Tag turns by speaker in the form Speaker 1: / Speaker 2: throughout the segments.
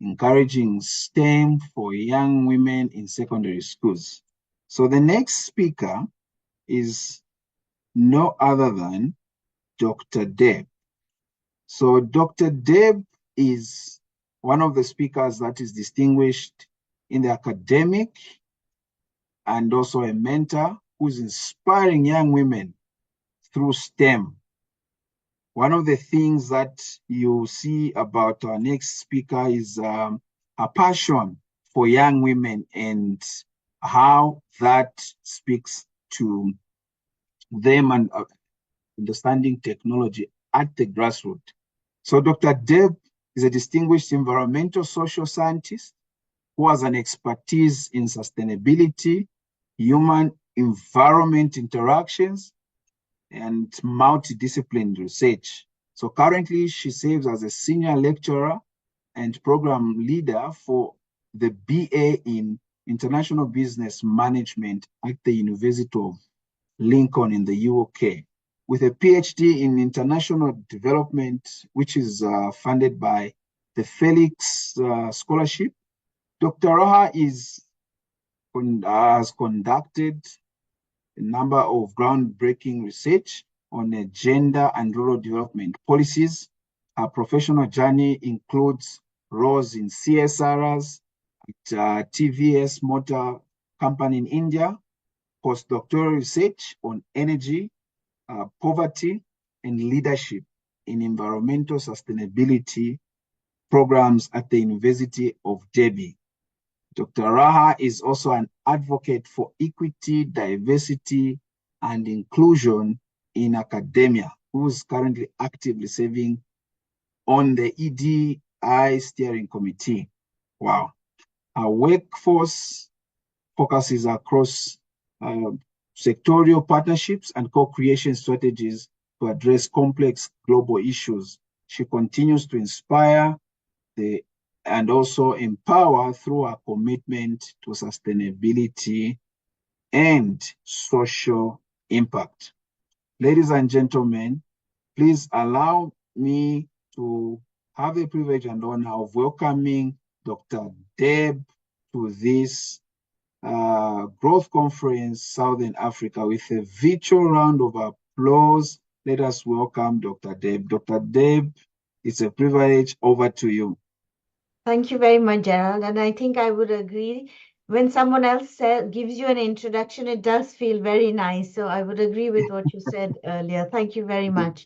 Speaker 1: encouraging STEM for young women in secondary schools. So the next speaker is no other than Dr. Deb. So Dr. Deb is one of the speakers that is distinguished in the academic and also a mentor who's inspiring young women through STEM. One of the things that you see about our next speaker is a passion for young women and how that speaks to them and understanding technology at the grassroots. So Dr. Deb is a distinguished environmental social scientist who has an expertise in sustainability, human environment interactions, and multidisciplinary research. So currently she serves as a senior lecturer and program leader for the BA in International Business Management at the University of Lincoln in the UK, with a PhD in International Development, which is funded by the Felix Scholarship. Dr. Raha has conducted a number of groundbreaking research on gender and rural development policies. Her professional journey includes roles in CSRs at TVS Motor Company in India, postdoctoral research on energy, poverty, and leadership in environmental sustainability programs at the University of Derby. Dr. Raha is also an advocate for equity, diversity, and inclusion in academia, who is currently actively serving on the EDI steering committee. Wow. Our workforce focuses across sectorial partnerships and co-creation strategies to address complex global issues. She continues to inspire and also empower through her commitment to sustainability and social impact. Ladies and gentlemen, please allow me to have the privilege and honor of welcoming Dr. Deb to this Growth Conference, Southern Africa, with a virtual round of applause. Let us welcome Dr. Deb. Dr. Deb, it's a privilege. Over to you.
Speaker 2: Thank you very much, Gerald. And I think I would agree. When someone else gives you an introduction, it does feel very nice. So I would agree with what you said earlier. Thank you very much.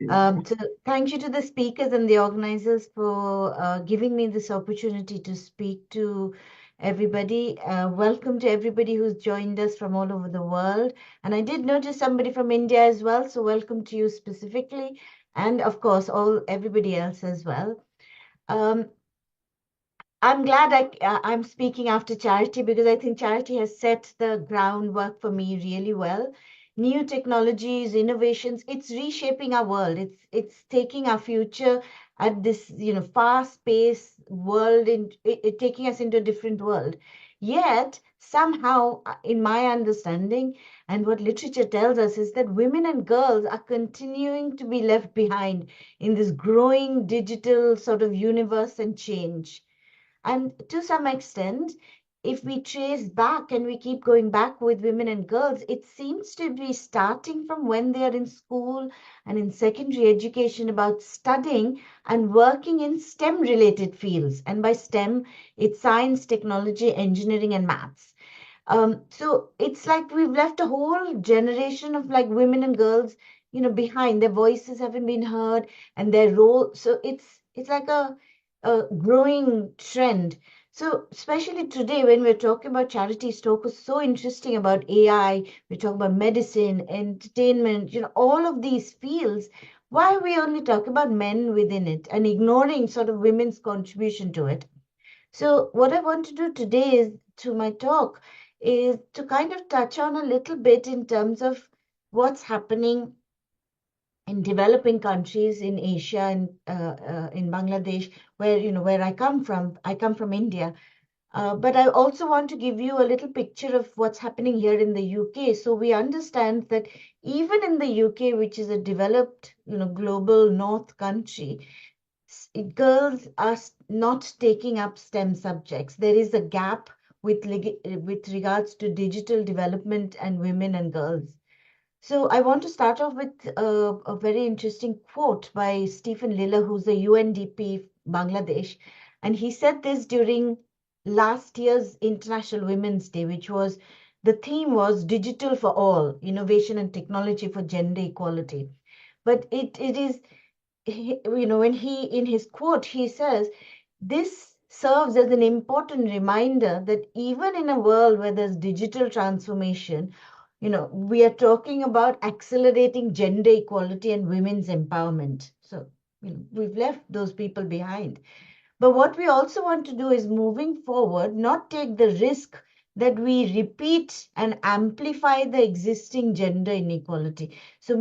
Speaker 2: So thank you to the speakers and the organizers for giving me this opportunity to speak to everybody. Welcome to everybody who's joined us from all over the world. And I did notice somebody from India as well. So welcome to you specifically. And of course, everybody else as well. I'm glad I'm speaking after Charity because I think Charity has set the groundwork for me really well. New technologies, innovations, it's reshaping our world. It's taking our future at this, fast-paced world and it taking us into a different world. Yet, somehow, in my understanding, and what literature tells us is that women and girls are continuing to be left behind in this growing digital sort of universe and change. And to some extent, if we trace back and we keep going back with women and girls, it seems to be starting from when they are in school and in secondary education about studying and working in STEM related fields. And by STEM, it's science, technology, engineering, and maths. So it's like we've left a whole generation of like women and girls, behind. Their voices haven't been heard and their role. So it's like a growing trend. So especially today when we're talking about Charity's talk was so interesting about AI, we're talking about medicine, entertainment, all of these fields. Why are we only talking about men within it and ignoring sort of women's contribution to it? So what I want to do today is to my talk is to kind of touch on a little bit in terms of what's happening in developing countries in Asia and in Bangladesh, where I come from. I come from India. But I also want to give you a little picture of what's happening here in the UK. So we understand that even in the UK, which is a developed, global north country, girls are not taking up STEM subjects. There is a gap with regards to digital development and women and girls. So I want to start off with a very interesting quote by Stephen Liller, who's the UNDP Bangladesh. And he said this during last year's International Women's Day, which was the theme was digital for all, innovation and technology for gender equality. But it is, when he, in his quote, he says, this serves as an important reminder that even in a world where there's digital transformation, we are talking about accelerating gender equality and women's empowerment. So, we've left those people behind. But what we also want to do is moving forward, not take the risk that we repeat and amplify the existing gender inequality. So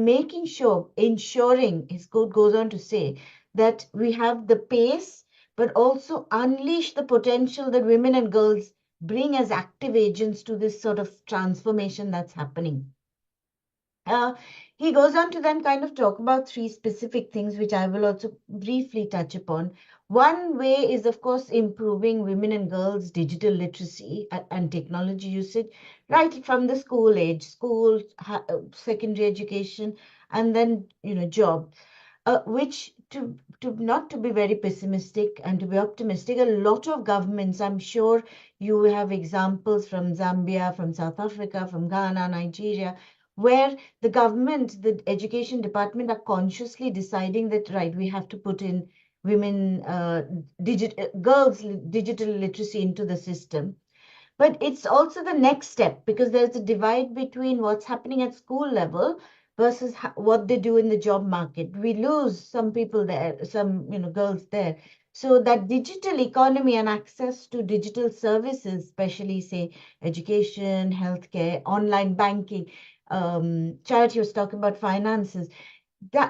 Speaker 2: ensuring, his quote goes on to say, that we have the pace, but also unleash the potential that women and girls bring as active agents to this sort of transformation that's happening. Uh, he goes on to then kind of talk about three specific things, which I will also briefly touch upon. One way is, of course, improving women and girls' digital literacy and technology usage, right from the school age, secondary education, and then, job. Which to not to be very pessimistic and to be optimistic, a lot of governments, I'm sure you have examples from Zambia, from South Africa, from Ghana, Nigeria, where the government, the education department are consciously deciding that, right, we have to put in women, girls' digital literacy into the system. But it's also the next step because there's a divide between what's happening at school level versus what they do in the job market. We lose some people there, some girls there. So that digital economy and access to digital services, especially say education, healthcare, online banking, Charity was talking about finances.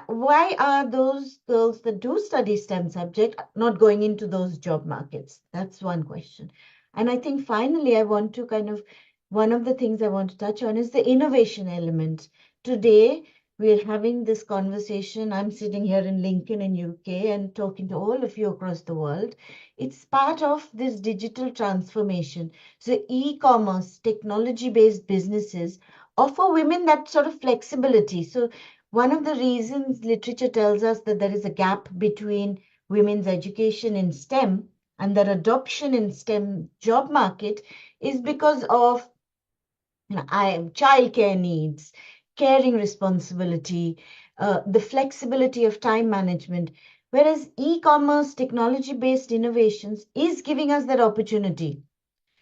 Speaker 2: Why are those girls that do study STEM subject not going into those job markets? That's one question. And I think finally, one of the things I want to touch on is the innovation element. Today, we're having this conversation. I'm sitting here in Lincoln in UK and talking to all of you across the world. It's part of this digital transformation. So e-commerce, technology-based businesses offer women that sort of flexibility. So one of the reasons literature tells us that there is a gap between women's education in STEM and their adoption in STEM job market is because of childcare needs, caring responsibility, the flexibility of time management. Whereas e-commerce technology-based innovations is giving us that opportunity.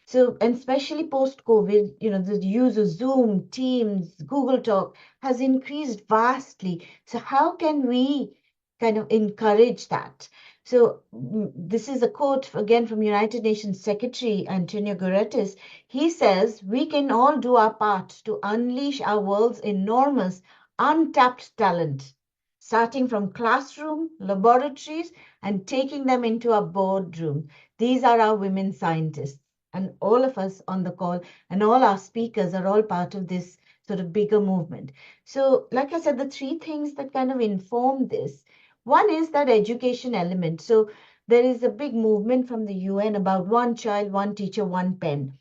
Speaker 2: So, and especially post-COVID, the use of Zoom, Teams, Google Talk has increased vastly. So how can we kind of encourage that? So this is a quote again from United Nations Secretary Antonio Guterres. He says, we can all do our part to unleash our world's enormous untapped talent, starting from classroom, laboratories, and taking them into our boardroom. These are our women scientists. And all of us on the call and all our speakers are all part of this sort of bigger movement. So, like I said, the three things that kind of inform this, one is that education element. So there is a big movement from the UN about one child, one teacher, one pen,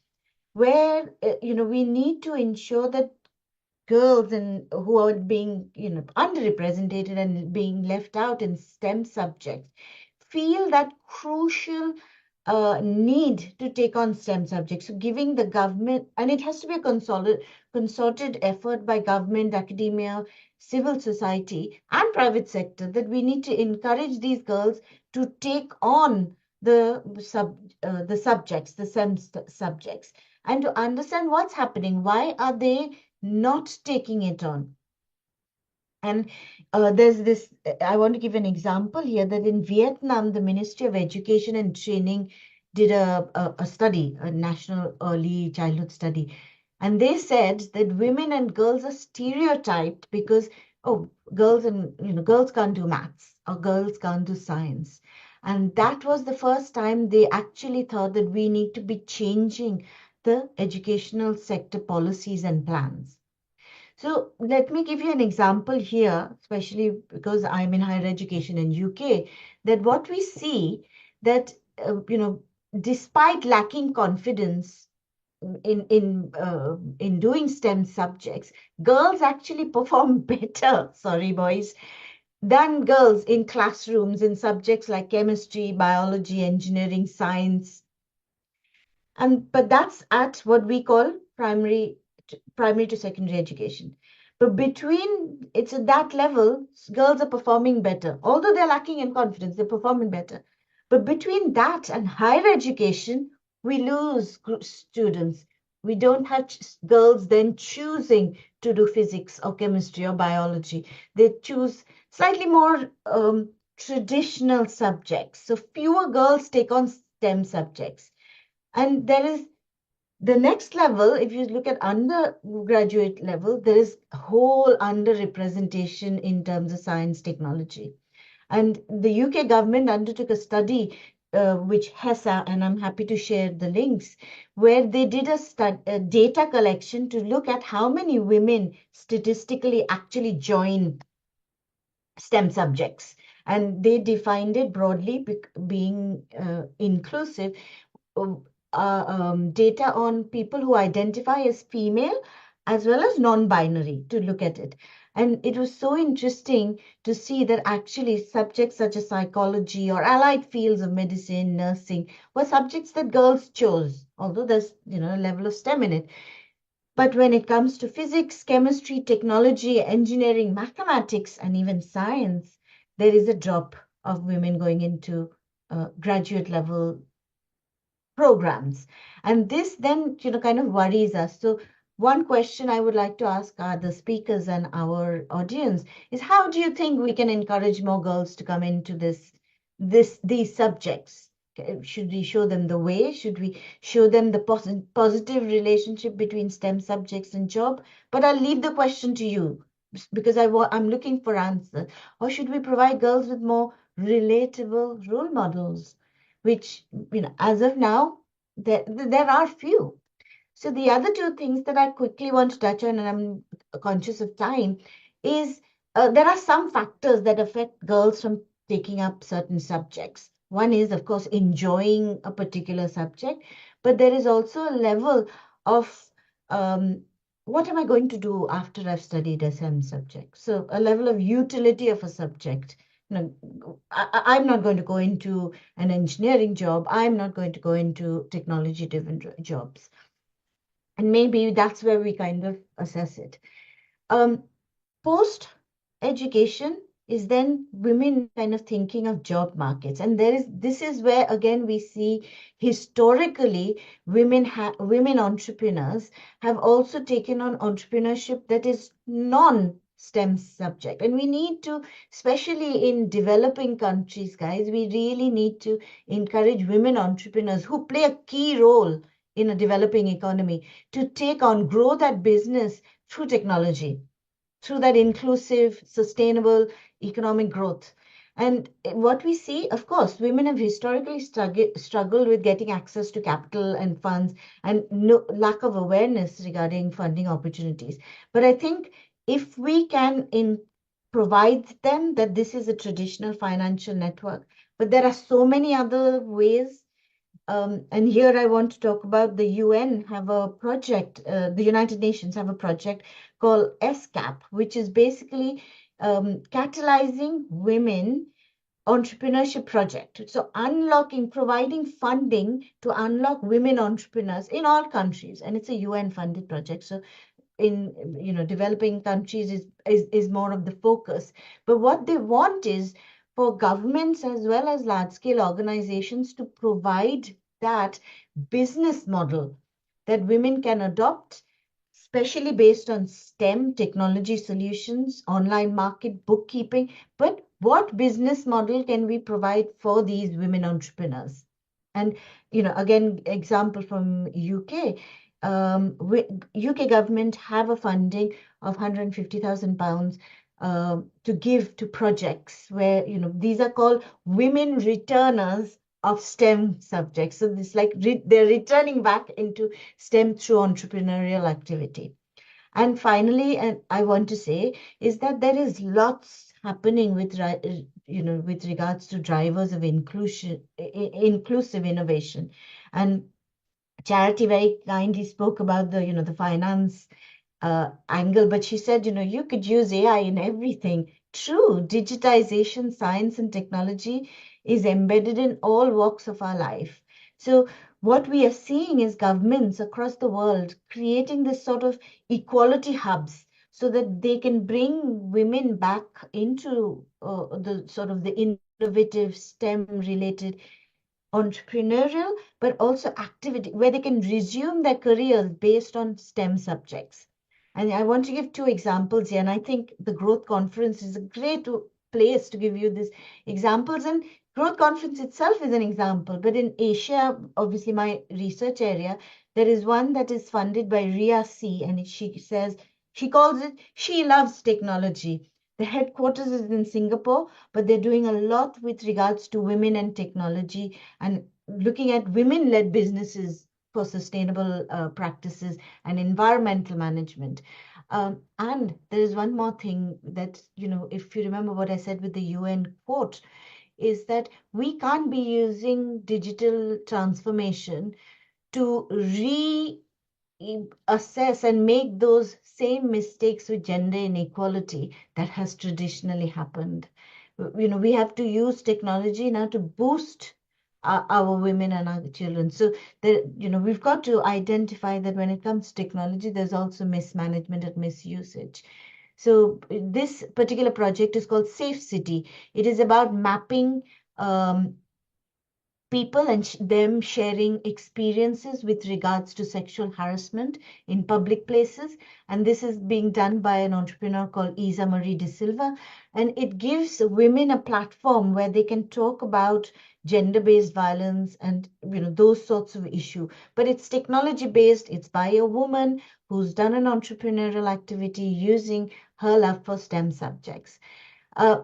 Speaker 2: where we need to ensure that girls and who are being underrepresented and being left out in STEM subjects feel that crucial need to take on STEM subjects. So giving the government, and it has to be a concerted effort by government, academia, civil society, and private sector, that we need to encourage these girls to take on the subjects, the STEM subjects, and to understand what's happening. Why are they not taking it on? And there's this, I want to give an example here that in Vietnam, the Ministry of Education and Training did a study, a national early childhood study. And they said that women and girls are stereotyped because, oh, girls can't do maths or girls can't do science. And that was the first time they actually thought that we need to be changing the educational sector policies and plans. So let me give you an example here, especially because I'm in higher education in UK. that what we see that, despite lacking confidence in doing STEM subjects, girls actually perform better, sorry boys, than girls in classrooms in subjects like chemistry, biology, engineering, science. But that's at what we call primary to secondary education. But between it's at that level, girls are performing better. Although they're lacking in confidence, they're performing better. But between that and higher education, we lose students. We don't have girls then choosing to do physics or chemistry or biology. They choose slightly more traditional subjects. So fewer girls take on STEM subjects. And there is the next level, if you look at undergraduate level, there is whole underrepresentation in terms of science technology. And the UK government undertook a study, which HESA, and I'm happy to share the links, where they did a data collection to look at how many women statistically actually join STEM subjects. And they defined it broadly, being inclusive, data on people who identify as female as well as non-binary to look at it. And it was so interesting to see that actually subjects such as psychology or allied fields of medicine, nursing were subjects that girls chose, although there's a level of STEM in it. But when it comes to physics, chemistry, technology, engineering, mathematics, and even science, there is a drop of women going into graduate level programs. And this then, kind of worries us. So one question I would like to ask the speakers and our audience is, how do you think we can encourage more girls to come into these subjects? Should we show them the way? Should we show them the positive relationship between STEM subjects and job? But I'll leave the question to you because I'm looking for answer. Or should we provide girls with more relatable role models? Which, as of now, there are few. So the other two things that I quickly want to touch on, and I'm conscious of time, is there are some factors that affect girls from taking up certain subjects. One is, of course, enjoying a particular subject, but there is also a level of um, what am I going to do after I've studied a STEM subject? So a level of utility of a subject. I'm not going to go into an engineering job. I'm not going to go into technology-driven jobs. And maybe that's where we kind of assess it. Um, Post education is then women kind of thinking of job markets, and this is where again we see historically women entrepreneurs have also taken on entrepreneurship that is non-STEM subject, and we need to, especially in developing countries, guys, we really need to encourage women entrepreneurs who play a key role in a developing economy to take on, grow that business through technology, through that inclusive, sustainable economic growth. And what we see, of course, women have historically struggled with getting access to capital and funds, and no lack of awareness regarding funding opportunities. But I think if we can provide them that this is a traditional financial network, but there are so many other ways. And here I want to talk about the UN have a project, the United Nations have a project called SCAP, which is basically catalyzing women entrepreneurship project. So providing funding to unlock women entrepreneurs in all countries. And it's a UN funded project. So in developing countries is more of the focus. But what they want is for governments as well as large scale organizations to provide that business model that women can adopt, especially based on STEM technology solutions, online market, bookkeeping. But what business model can we provide for these women entrepreneurs? And again, example from UK, UK government have a funding of £150,000 to give to projects where these are called women returners of STEM subjects. So it's like they're returning back into STEM through entrepreneurial activity. And finally, and I want to say, is that there is lots happening with with regards to drivers of inclusive innovation. And Charity very kindly spoke about the finance angle, but she said, you could use AI in everything. True, digitization, science, and technology is embedded in all walks of our life. So, what we are seeing is governments across the world creating this sort of equality hubs so that they can bring women back into the sort of the innovative STEM related entrepreneurial, but also activity where they can resume their careers based on STEM subjects. And I want to give two examples here. And I think the Growth Conference is a great place to give you these examples. And Growth Conference itself is an example. But in Asia, obviously my research area, there is one that is funded by Ria C. And she says, she calls it She Loves Technology. The headquarters is in Singapore, but they're doing a lot with regards to women and technology and looking at women-led businesses for sustainable practices and environmental management. And there is one more thing that, if you remember what I said with the UN quote, is that we can't be using digital transformation to assess and make those same mistakes with gender inequality that has traditionally happened. We have to use technology now to boost our women and our children. So we've got to identify that when it comes to technology, there's also mismanagement and misusage. So this particular project is called Safe City. It is about mapping people and them sharing experiences with regards to sexual harassment in public places. And this is being done by an entrepreneur called Isa Marie de Silva. And it gives women a platform where they can talk about gender-based violence and those sorts of issues. But it's technology-based. It's by a woman who's done an entrepreneurial activity using her love for STEM subjects.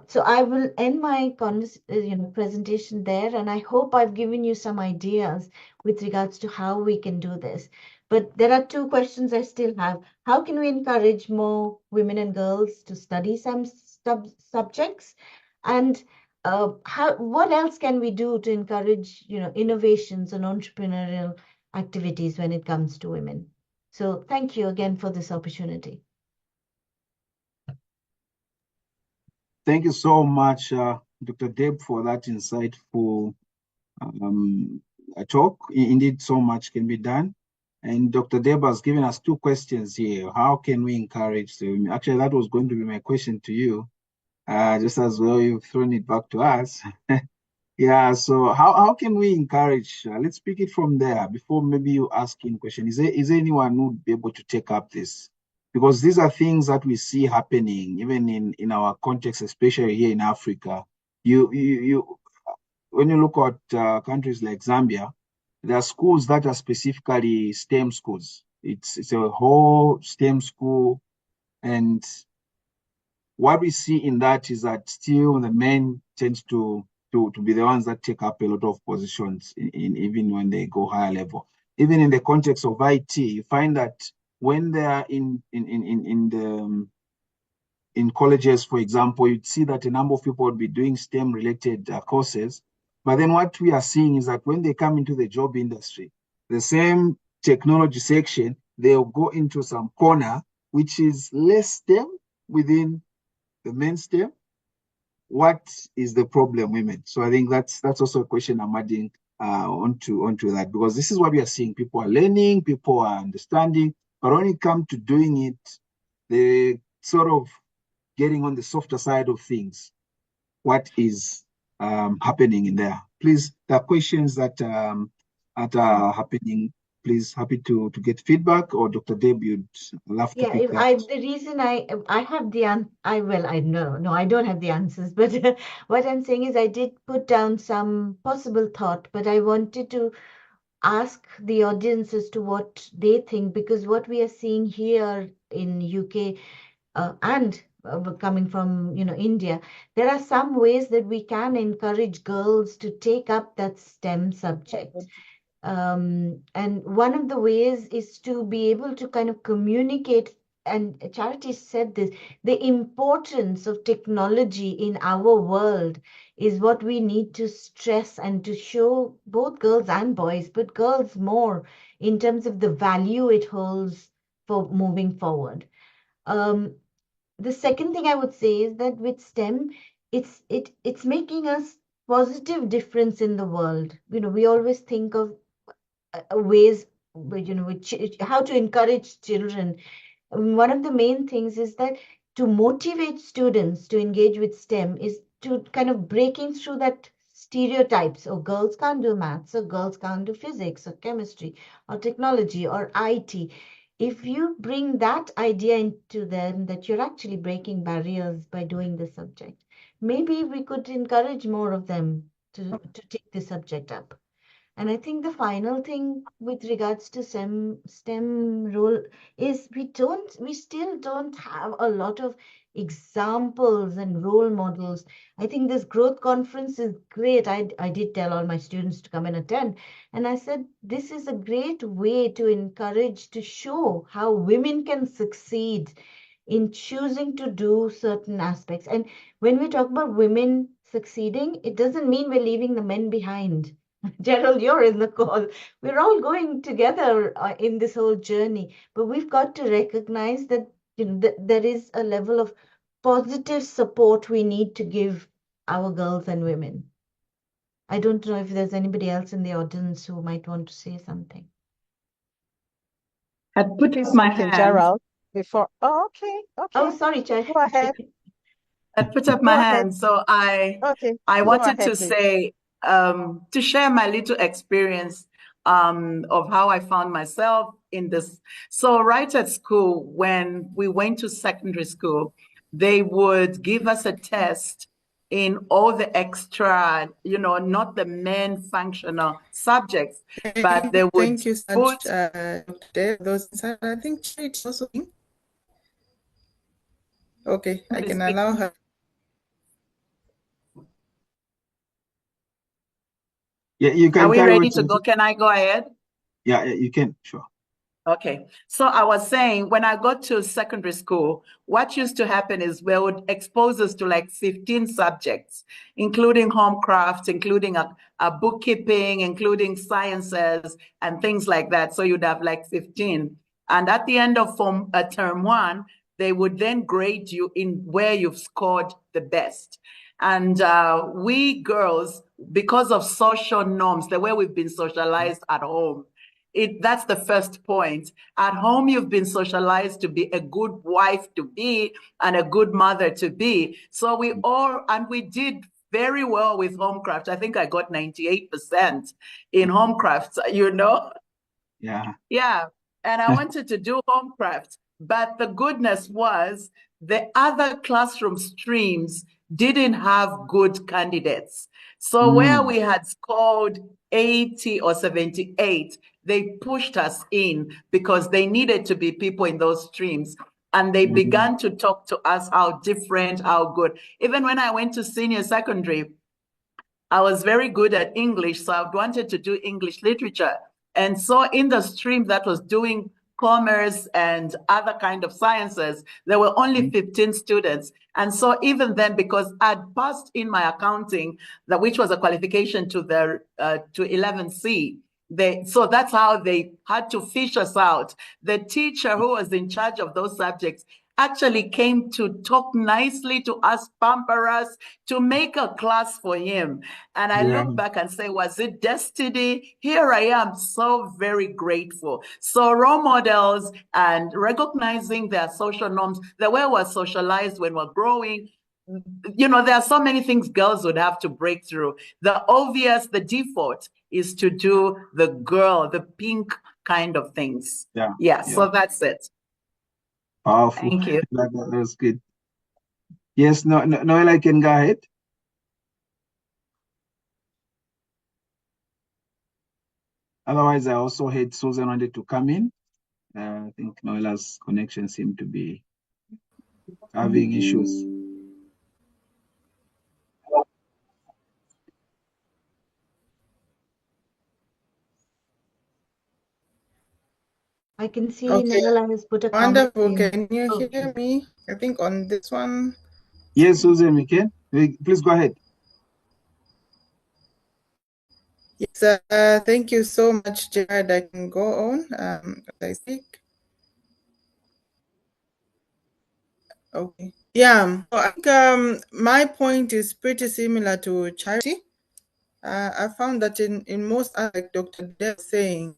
Speaker 2: So I will end my presentation there, and I hope I've given you some ideas with regards to how we can do this. But there are two questions I still have. How can we encourage more women and girls to study some subjects? And what else can we do to encourage, innovations and entrepreneurial activities when it comes to women? So thank you again for this opportunity.
Speaker 1: Thank you so much, Dr. Deb, for that insightful um, talk. Indeed, so much can be done. And Dr. Deb has given us two questions here. How can we encourage the women? Actually, that was going to be my question to you. Just as well, you've thrown it back to us. Yeah, so how can we encourage? Let's pick it from there before maybe you ask in question. Is there anyone who would be able to take up this? Because these are things that we see happening even in our context, especially here in Africa. You when you look at countries like Zambia, there are schools that are specifically STEM schools. It's a whole STEM school, and what we see in that is that still the men tend to be the ones that take up a lot of positions in even when they go higher level. Even in the context of IT, you find that when they are in colleges, for example, you'd see that a number of people would be doing STEM related courses. But then what we are seeing is that when they come into the job industry, the same technology section, they'll go into some corner, which is less STEM within the mainstream. What is the problem, women? So I think that's also a question I'm adding onto that, because this is what we are seeing. People are learning, people are understanding, but when it comes to doing it, they sort of getting on the softer side of things. What is happening in there? Please, there are questions that are happening. Please, happy to get feedback, or Dr. Deb, you'd love to
Speaker 2: Yeah,
Speaker 1: pick
Speaker 2: if
Speaker 1: that.
Speaker 2: I the reason I have the I well I know no I don't have the answers, but what I'm saying is I did put down some possible thought, but I wanted to ask the audience as to what they think, because what we are seeing here in UK and coming from India, there are some ways that we can encourage girls to take up that STEM subject. And one of the ways is to be able to kind of communicate and Charity said this, the importance of technology in our world is what we need to stress and to show both girls and boys, but girls more in terms of the value it holds for moving forward. Um, the second thing I would say is that with STEM, it's making us positive difference in the world. We always think of ways, how to encourage children. One of the main things is that to motivate students to engage with STEM is to kind of breaking through that stereotypes. Oh, girls can't do maths, or girls can't do physics, or chemistry, or technology, or IT. If you bring that idea into them, that you're actually breaking barriers by doing this subject, maybe we could encourage more of them to take this subject up. And I think the final thing with regards to STEM role is we still don't have a lot of examples and role models. I think this growth conference is great. I did tell all my students to come and attend. And I said, this is a great way to encourage, to show how women can succeed in choosing to do certain aspects. And when we talk about women succeeding, it doesn't mean we're leaving the men behind. Gerald, you're in the call. We're all going together in this whole journey, but we've got to recognize that there is a level of positive support we need to give our girls and women. I don't know if there's anybody else in the audience who might want to say something.
Speaker 3: I'd put up my
Speaker 4: Something,
Speaker 3: hand.
Speaker 4: Gerald, before. Oh, okay,
Speaker 2: Oh,
Speaker 4: okay.
Speaker 2: sorry, Chai.
Speaker 4: Go ahead.
Speaker 3: I'd put up
Speaker 4: Go
Speaker 3: my
Speaker 4: ahead.
Speaker 3: hand. So
Speaker 4: Okay,
Speaker 3: I
Speaker 4: go
Speaker 3: wanted
Speaker 4: ahead,
Speaker 3: to
Speaker 4: please.
Speaker 3: say, to share my little experience of how I found myself in this. So right at school, when we went to secondary school, they would give us a test in all the extra, not the main functional subjects, but they would
Speaker 5: Thank you so much,
Speaker 3: put
Speaker 5: Dr. Dave. I think it's also. Okay, I can allow her.
Speaker 1: Yeah, you can
Speaker 3: Are we
Speaker 1: carry
Speaker 3: ready
Speaker 1: on.
Speaker 3: to go? Can I go ahead?
Speaker 1: Yeah, you can. Sure.
Speaker 3: Okay. So I was saying when I got to secondary school, what used to happen is we would expose us to like 15 subjects, including home crafts, including a bookkeeping, including sciences and things like that. So you'd have like 15. And at the end of term one, they would then grade you in where you've scored the best. And we girls, because of social norms, the way we've been socialized at home, that's the first point. At home, you've been socialized to be a good wife to be and a good mother to be. So we did very well with homecraft. I think I got 98% in homecraft.
Speaker 1: Yeah.
Speaker 3: Yeah. And I wanted to do homecraft, but the goodness was the other classroom streams didn't have good candidates. So where we had scored 80 or 78, they pushed us in because they needed to be people in those streams. And they began to talk to us how different, how good. Even when I went to senior secondary, I was very good at English, so I wanted to do English literature. And so in the stream that was doing commerce and other kind of sciences, there were only 15 students. And so even then, because I'd passed in my accounting, which was a qualification to 11C, so that's how they had to fish us out. The teacher who was in charge of those subjects actually came to talk nicely to us, pamper us, to make a class for him. And I look back and say, was it destiny? Here I am, so very grateful. So role models and recognizing their social norms, the way we're socialized when we're growing, there are so many things girls would have to break through. The default is to do the girl, the pink kind of things. Yeah. So that's it.
Speaker 1: Powerful.
Speaker 3: Thank you.
Speaker 1: That was good. Yes, Noel, I can go ahead. Otherwise, I also had Susan wanted to come in. I think Noela's connection seemed to be having issues.
Speaker 2: I can see
Speaker 5: Okay,
Speaker 2: Nella has put a comment
Speaker 5: wonderful.
Speaker 2: in.
Speaker 5: Can you hear
Speaker 2: Okay.
Speaker 5: me? I think on this one.
Speaker 1: Yes, Susan, we can. Please go ahead.
Speaker 5: Yes, thank you so much, Jared. I can go on as I speak. Okay. Yeah, so I think my point is pretty similar to Charity. I found that in most, like Dr. Deb saying,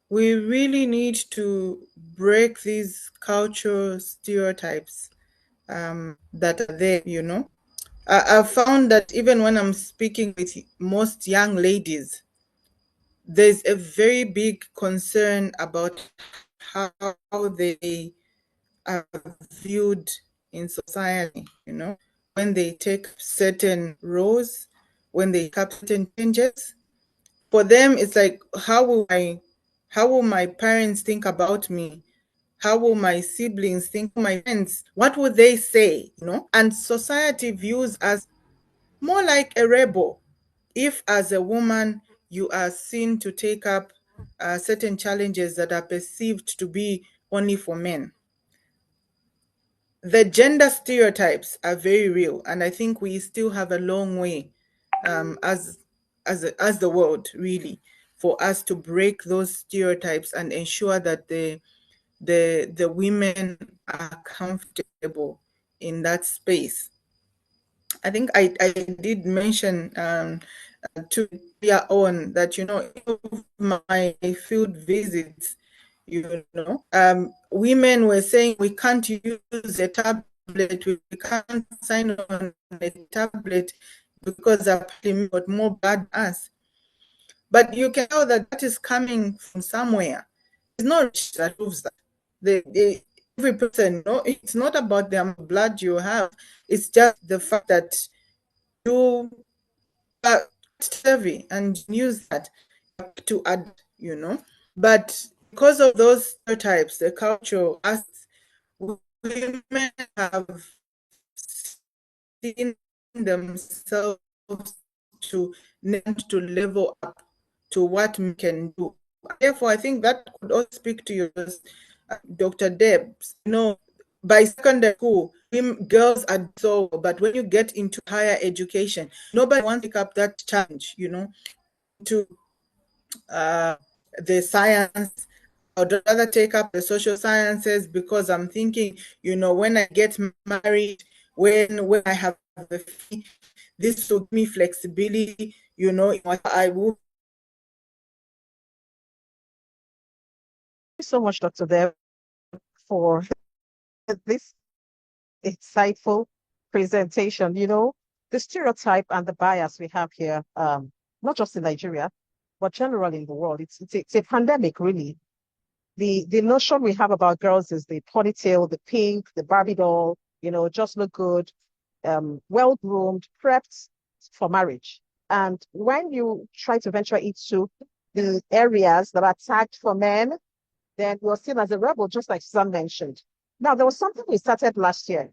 Speaker 5: we really need to break these cultural stereotypes that are there, you know. I've found that even when I'm speaking with most young ladies, there's a very big concern about how they are viewed in society, you know, when they take certain roles, when they have certain changes. For them, it's like, how will my parents think about me? How will my siblings think? My friends, what will they say? You know, and society views us more like a rebel. If as a woman you are seen to take up certain challenges that are perceived to be only for men. The gender stereotypes are very real, and I think we still have a long way as the world, really, for us to break those stereotypes and ensure that the women are comfortable in that space. I think I did mention to earlier on that, you know, my field visits, you know, women were saying we can't use a tablet, we can't sign on a tablet because apparently got more blood than us. But you can tell that that is coming from somewhere. It's not research that proves that. Every person, no, it's not about the amount of blood you have. It's just the fact that you are savvy and use that to add, you know. But because of those stereotypes, the culture, as women have seen themselves to need to level up to what men can do. Therefore, I think that could also speak to yours, Dr. Debs. You know, by secondary school, girls are so, but when you get into higher education, nobody wants to pick up that challenge, you know, to the science. I'd rather take up the social sciences because I'm thinking, you know, when I get married, when I have a fee, this will give me flexibility, you know, I will.
Speaker 4: Thank you so much, Dr. Dev, for this insightful presentation. You know, the stereotype and the bias we have here, not just in Nigeria, but generally in the world, it's a pandemic, really. The notion we have about girls is the ponytail, the pink, the Barbie doll, you know, just look good, well groomed, prepped for marriage. And when you try to venture into the areas that are tagged for men, then you're seen as a rebel, just like Susan mentioned. Now, there was something we started last year.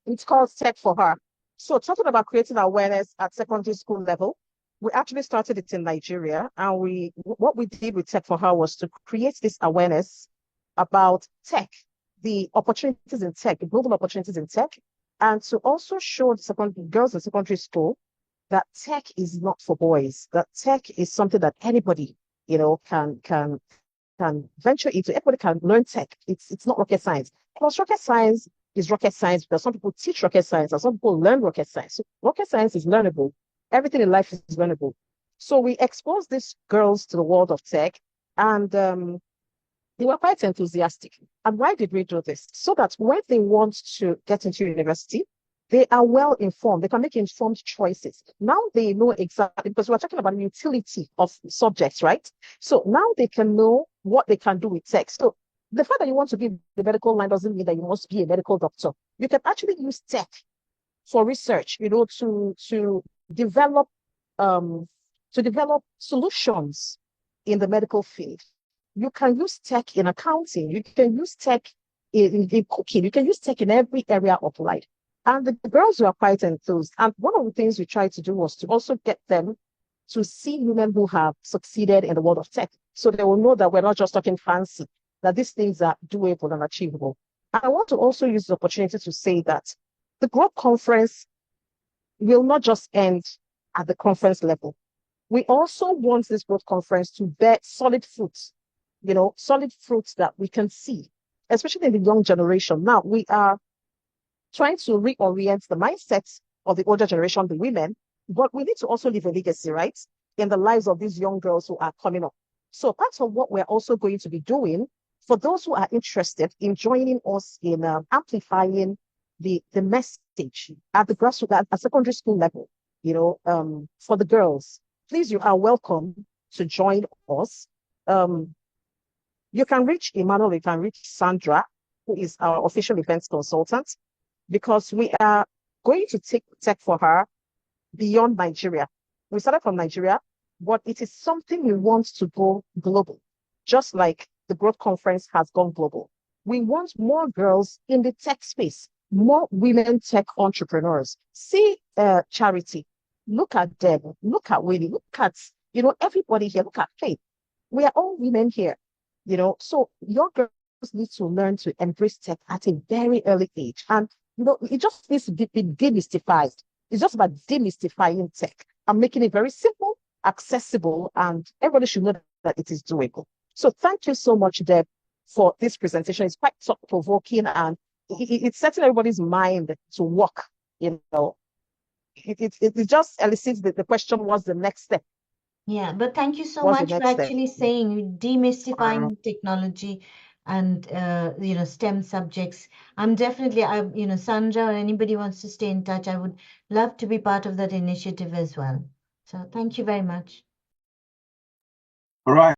Speaker 4: It's called Tech for Her. So, talking about creating awareness at secondary school level, we actually started it in Nigeria, and what we did with Tech for Her was to create this awareness about tech, the opportunities in tech, the global opportunities in tech, and to also show the girls in secondary school that tech is not for boys. That tech is something that anybody, you know, can venture into. Everybody can learn tech. It's not rocket science. Plus, rocket science is rocket science because some people teach rocket science and some people learn rocket science. So rocket science is learnable. Everything in life is learnable. So we exposed these girls to the world of tech, and they were quite enthusiastic. And why did we do this? So that when they want to get into university, they are well informed. They can make informed choices. Now they know exactly, because we're talking about the utility of subjects, right? So now they can know what they can do with tech. So the fact that you want to be the medical line doesn't mean that you must be a medical doctor. You can actually use tech for research, you know, develop um, to develop solutions in the medical field. You can use tech in accounting. You can use tech in cooking. You can use tech in every area of life. And the girls were quite enthused. And one of the things we tried to do was to also get them to see women who have succeeded in the world of tech. So they will know that we're not just talking fancy, that these things are doable and achievable. I want to also use the opportunity to say that the Growth Conference will not just end at the conference level. We also want this Growth Conference to bear solid fruits, solid fruits that we can see, especially in the young generation. Now, we are trying to reorient the mindsets of the older generation, the women, but we need to also leave a legacy, right, in the lives of these young girls who are coming up. So part of what we're also going to be doing for those who are interested in joining us in amplifying the message at the grassroots, at secondary school level, for the girls, please, you are welcome to join us. You can reach Emmanuel, you can reach Sandra, who is our official events consultant, because we are going to take tech for her beyond Nigeria. We started from Nigeria, but it is something we want to go global, just like the Growth Conference has gone global. We want more girls in the tech space, more women tech entrepreneurs. See Charity, look at Deb, look at Winnie, look at, everybody here, look at Faith. We are all women here, so your girls need to learn to embrace tech at a very early age. And, it just needs to be demystified. It's just about demystifying tech and making it very simple, accessible, and everybody should know that it is doable. So thank you so much, Deb, for this presentation. It's quite thought-provoking, and it's setting everybody's mind to work, It just elicits the question, what's the next step?
Speaker 2: Yeah, but thank you so
Speaker 4: What's the
Speaker 2: much for
Speaker 4: next step?
Speaker 2: actually saying demystifying technology and STEM subjects. I'm definitely, Sandra or anybody wants to stay in touch, I would love to be part of that initiative as well. So thank you very much.
Speaker 1: All right.